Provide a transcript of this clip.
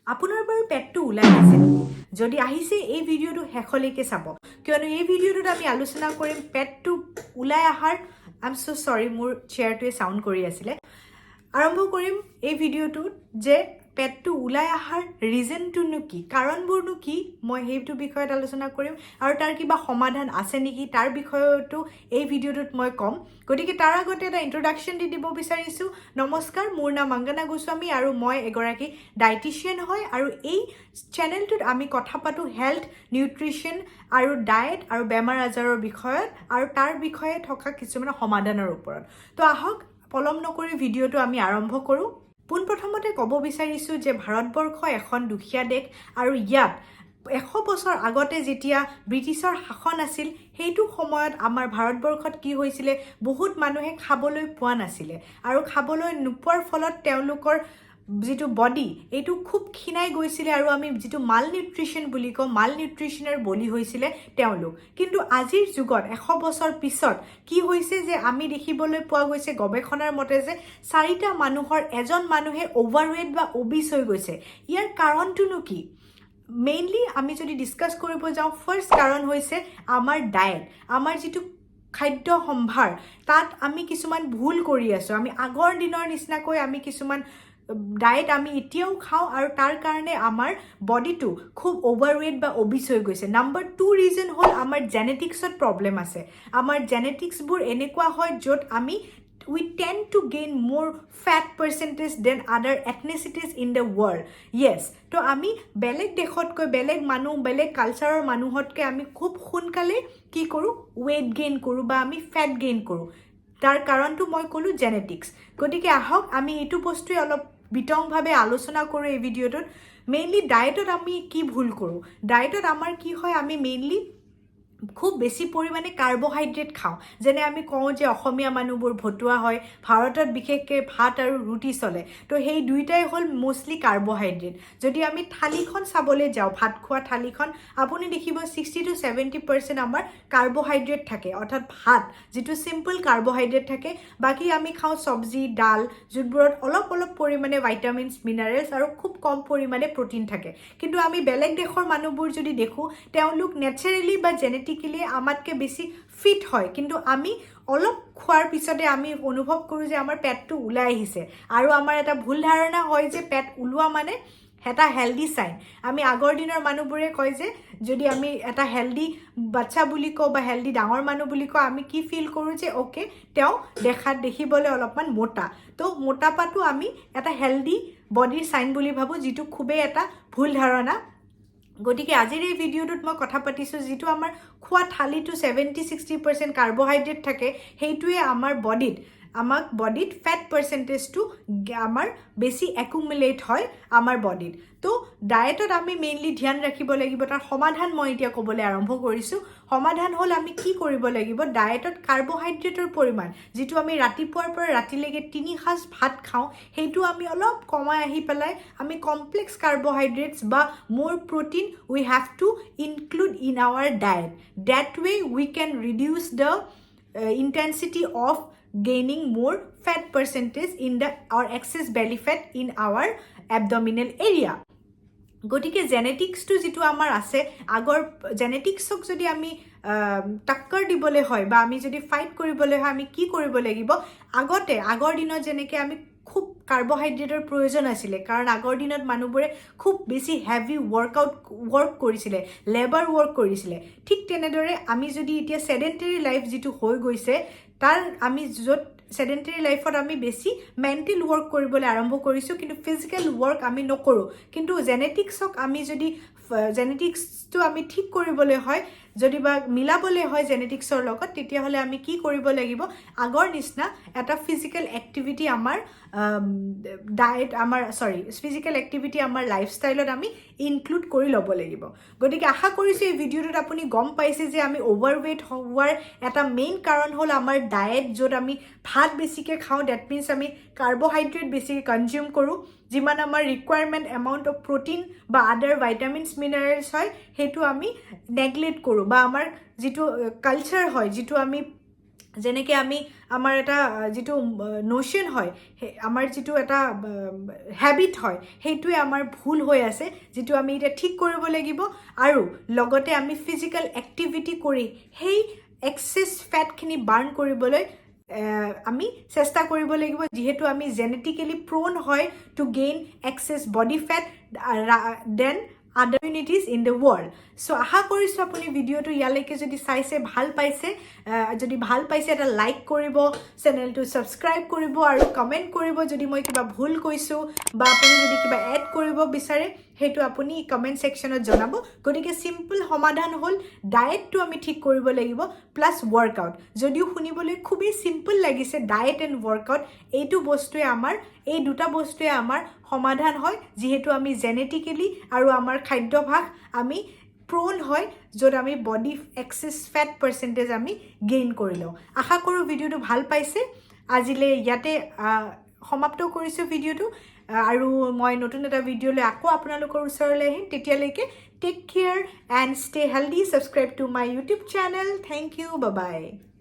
আপোনাৰ বাৰু পেটটো ওলাই আছে নেকি? যদি আহিছে এই ভিডিঅ'টো শেষলৈকে চাব, কিয়নো এই ভিডিঅ'টোত আমি আলোচনা কৰিম পেটটো ওলাই অহাৰ আই এম ছ' চৰি, মোৰ চেয়াৰটোৱে চাউণ্ড কৰি আছিলে। আৰম্ভ কৰিম এই ভিডিঅ'টোত যে পেটটো ওলাই অহাৰ ৰিজনটোনো কি, কাৰণবোৰনো কি, মই সেইটো বিষয়ত আলোচনা কৰিম আৰু তাৰ কিবা সমাধান আছে নেকি তাৰ বিষয়তো এই ভিডিঅ'টোত মই ক'ম। গতিকে তাৰ আগতে এটা ইন্ট্ৰডাকশ্যন দি দিব বিচাৰিছোঁ। নমস্কাৰ, মোৰ নাম অংগনা গোস্বামী আৰু মই এগৰাকী ডায়েটিচিয়ান হয় আৰু এই চেনেলটোত আমি কথা পাতোঁ হেল্থ, নিউট্ৰিশ্যন আৰু ডায়েট আৰু বেমাৰ আজাৰৰ বিষয়ত আৰু তাৰ বিষয়ে থকা কিছুমান সমাধানৰ ওপৰত। তো আহক পলম নকৰি ভিডিঅ'টো আমি আৰম্ভ কৰোঁ। পোনপ্ৰথমতে ক'ব বিচাৰিছোঁ যে ভাৰতবৰ্ষ এখন দুখীয়া দেশ আৰু ইয়াত 100 বছৰ আগতে যেতিয়া ব্ৰিটিছৰ শাসন আছিল সেইটো সময়ত আমাৰ ভাৰতবৰ্ষত কি হৈছিলে, বহুত মানুহে খাবলৈ পোৱা নাছিলে আৰু খাবলৈ নোপোৱাৰ ফলত তেওঁলোকৰ যিটো বডি এইটো খুব ক্ষীণাই গৈছিলে আৰু আমি যিটো মাল নিউট্ৰিশ্যন বুলি কওঁ, মাল নিউট্ৰিশ্যনৰ বলি হৈছিলে তেওঁলোক। কিন্তু আজিৰ যুগত 100 বছৰ পিছত কি হৈছে যে আমি দেখিবলৈ পোৱা গৈছে গৱেষণাৰ মতে যে 4টা মানুহৰ এজন মানুহে অভাৰৱেট বা অবিছ হৈ গৈছে। ইয়াৰ কাৰণটোনো কি? মেইনলি আমি যদি ডিছকাছ কৰিব যাওঁ, ফাৰ্ষ্ট কাৰণ হৈছে আমাৰ ডায়েট, আমাৰ যিটো খাদ্য সম্ভাৰ, তাত আমি কিছুমান ভুল কৰি আছোঁ। আমি আগৰ দিনৰ নিচিনাকৈ আমি কিছুমান ডায়েট আমি এতিয়াও খাওঁ আৰু তাৰ কাৰণে আমাৰ বডিটো খুব অভাৰৱেট বা অবিছ হৈ গৈছে। নাম্বাৰ 2 ৰিজন হ'ল আমাৰ জেনেটিক্সত প্ৰব্লেম আছে। আমাৰ জেনেটিক্সবোৰ এনেকুৱা হয় য'ত আমি we tend to gain more fat percentage than other ethnicities in the world. Yes, তো আমি বেলেগ দেশতকৈ, বেলেগ মানুহ, বেলেগ কালচাৰৰ মানুহতকৈ আমি খুব সোনকালে কি কৰোঁ, ৱেইট গেইন কৰোঁ বা আমি ফেট গেইন কৰোঁ। তাৰ কাৰণটো মই ক'লোঁ জেনেটিক্স। গতিকে আহক আমি এইটো বস্তুৱে অলপ বিতংভাৱে আলোচনা কৰোঁ এই ভিডিঅ'টোত। মেইনলি ডায়েটত আমি কি ভুল কৰোঁ? ডায়েটত আমাৰ কি হয়, আমি মেইনলি খুব বেছি পৰিমাণে কাৰ্বহাইড্ৰেট খাওঁ। যেনে আমি কওঁ যে অসমীয়া মানুহবোৰ ভতুৱা হয়, ভাৰতত বিশেষকৈ ভাত আৰু ৰুটি চলে। তো সেই দুইটাই হ'ল মষ্টলি কাৰ্বহাইড্ৰেট। যদি আমি থালিখন চাবলৈ যাওঁ, ভাত খোৱা থালিখন, আপুনি দেখিব 60 to 70% আমাৰ কাৰ্বহাইড্ৰেট থাকে, অৰ্থাৎ ভাত যিটো চিম্পল কাৰ্বহাইড্ৰেট থাকে। বাকী আমি খাওঁ চব্জি, ডাল, যোনবোৰত অলপ অলপ পৰিমাণে ভাইটামিনছ, মিনাৰেলছ আৰু খুব কম পৰিমাণে প্ৰটিন থাকে। কিন্তু আমি বেলেগ দেশৰ মানুহবোৰ যদি দেখোঁ, তেওঁলোক নেচাৰেলি বা জেনেটিকেলি আমাতকৈ বেছি ফিট হয়, কিন্তু আমি অলপ খোৱাৰ পিছতে আমি অনুভৱ কৰোঁ যে আমাৰ পেটটো ওলাই আহিছে আৰু আমাৰ এটা ভুল ধাৰণা হয় যে পেট ওলোৱা মানে এটা হেল্ডি চাইন। আমি আগৰ দিনৰ মানুহবোৰে কয় যে যদি আমি এটা হেল্ডি বাচ্চা বুলি কওঁ বা হেল্ডি ডাঙৰ মানুহ বুলি কওঁ, আমি কি ফিল কৰোঁ যে অ'কে, তেওঁ দেখিবলৈ অলপমান মোটা। তো মোটাপাটো আমি এটা হেল্ডি বডিৰ চাইন বুলি ভাবোঁ, যিটো খুবেই এটা ভুল ধাৰণা। গতিকে আজিৰ এই ভিডিঅ'টোত মই কথা পাতিছোঁ যিটো আমাৰ খোৱা থালিটো 70-60% কাৰ্বহাইড্ৰেট থাকে, সেইটোৱে আমাৰ বডিত ফেট পাৰ্চেণ্টেজটো আমাৰ বেছি একুমুলেট হয় আমাৰ বডিত। তো ডায়েটত আমি মেইনলি ধ্যান ৰাখিব লাগিব। তাৰ সমাধান মই এতিয়া ক'বলৈ আৰম্ভ কৰিছোঁ। সমাধান হ'ল আমি কি কৰিব লাগিব, ডায়েটত কাৰ্বহাইড্ৰেটৰ পৰিমাণ যিটো আমি ৰাতিপুৱাৰ পৰা ৰাতিলৈকে 3 সাঁজ ভাত খাওঁ, সেইটো আমি অলপ কমাই আহি পেলাই আমি কমপ্লেক্স কাৰ্বহাইড্ৰেটছ বা more protein we have to include in our diet. That way we can reduce the intensity of gaining more fat percentage in our excess belly fat in our abdominal area. গতিকে জেনেটিক্সটো যিটো আমাৰ আছে, আগৰ জেনেটিক্সক যদি আমি টাক্কৰ দিবলৈ হয় বা আমি যদি ফাইট কৰিবলৈ হয়, আমি কি কৰিব লাগিব? আগৰ দিনত যেনেকৈ আমি খুব কাৰ্বহাইড্ৰেটৰ প্ৰয়োজন আছিলে, কাৰণ আগৰ দিনত মানুহবোৰে খুব বেছি হেভি ৱৰ্ক কৰিছিলে, লেবাৰ ৱৰ্ক কৰিছিলে। ঠিক তেনেদৰে আমি যদি এতিয়া চেডেণ্টেৰী লাইফ যিটো হৈ গৈছে, তাৰ আমি য'ত চেডেণ্টেৰী লাইফত আমি বেছি মেণ্টেল ৱৰ্ক কৰিবলৈ আৰম্ভ কৰিছোঁ, কিন্তু ফিজিকেল ৱৰ্ক আমি নকৰোঁ। কিন্তু জেনেটিক্সটো আমি ঠিক কৰিবলৈ হয়, যদি বা মিলাবলৈ হয় জেনেটিক্সৰ লগত, তেতিয়াহ'লে আমি কি কৰিব লাগিব? আগৰ নিচিনা এটা ফিজিকেল এক্টিভিটি ফিজিকেল এক্টিভিটি আমাৰ লাইফষ্টাইলত আমি ইনক্লুড কৰি ল'ব লাগিব। গতিকে আশা কৰিছোঁ এই ভিডিঅ'টোত আপুনি গম পাইছে যে আমি অভাৰৱেট হোৱাৰ এটা মেইন কাৰণ হ'ল আমাৰ ডায়েট, য'ত আমি ভাত বেছিকৈ খাওঁ। ডেট মিনছ আমি কাৰ্বহাইড্ৰেট বেছিকৈ কনজিউম কৰোঁ। যিমান আমাৰ ৰিকুৱাৰমেণ্ট এমাউণ্ট অফ প্ৰটিন বা আদাৰ ভাইটামিনছ, মিনাৰেলছ হয়, সেইটো আমি নেগলেক্ট কৰোঁ। বা আমাৰ যিটো কালচাৰ হয়, যিটো আমি যেনেকৈ আমি আমাৰ এটা যিটো ন'শ্যন হয় আমাৰ যিটো এটা হেবিট হয় সেইটোৱে আমাৰ ভুল হৈ আছে যিটো আমি এতিয়া ঠিক কৰিব লাগিব আৰু লগতে আমি ফিজিকেল এক্টিভিটি কৰি সেই এক্সেছ ফেটখিনি বাৰ্ণ কৰিবলৈ আমি চেষ্টা কৰিব লাগিব যিহেতু আমি জেনেটিকেলি প্ৰ'ন হয় to gain excess body fat than other communities in the world so' আশা কৰিছোঁ আপুনি ভিডিঅ'টো ইয়ালৈকে যদি চাইছে ভাল পাইছে যদি ভাল পাইছে এটা লাইক কৰিব চেনেলটো ছাবস্ক্ৰাইব কৰিব আৰু কমেণ্ট কৰিব যদি মই কিবা ভুল কৈছোঁ বা আপুনি যদি কিবা এড কৰিব বিচাৰে সেইটো আপুনি কমেণ্ট ছেকশ্যনত জনাব গতিকে চিম্পল সমাধান হ'ল ডায়েটটো আমি ঠিক কৰিব লাগিব প্লাছ ৱৰ্কআউট যদিও শুনিবলৈ খুবেই চিম্পল লাগিছে ডায়েট এণ্ড ৱৰ্কআউট এইটো বস্তুৱে আমাৰ এই দুটা বস্তুৱে আমাৰ সমাধান হয় যিহেতু আমি জেনেটিকেলি আৰু আমাৰ খাদ্যভাস আমি প্ৰ'ন হয় য'ত আমি বডি এক্সেছ ফেট পাৰ্চেণ্টেজ আমি গেইন কৰি লওঁ আশা কৰোঁ ভিডিঅ'টো ভাল পাইছে আজিলৈ ইয়াতে সমাপ্ত কৰিছোঁ ভিডিঅ'টো আৰু মই নতুন এটা ভিডিঅ' লৈ আকৌ আপোনালোকৰ ওচৰলৈ আহিম তেতিয়ালৈকে take care and stay healthy subscribe to my YouTube channel thank you bye by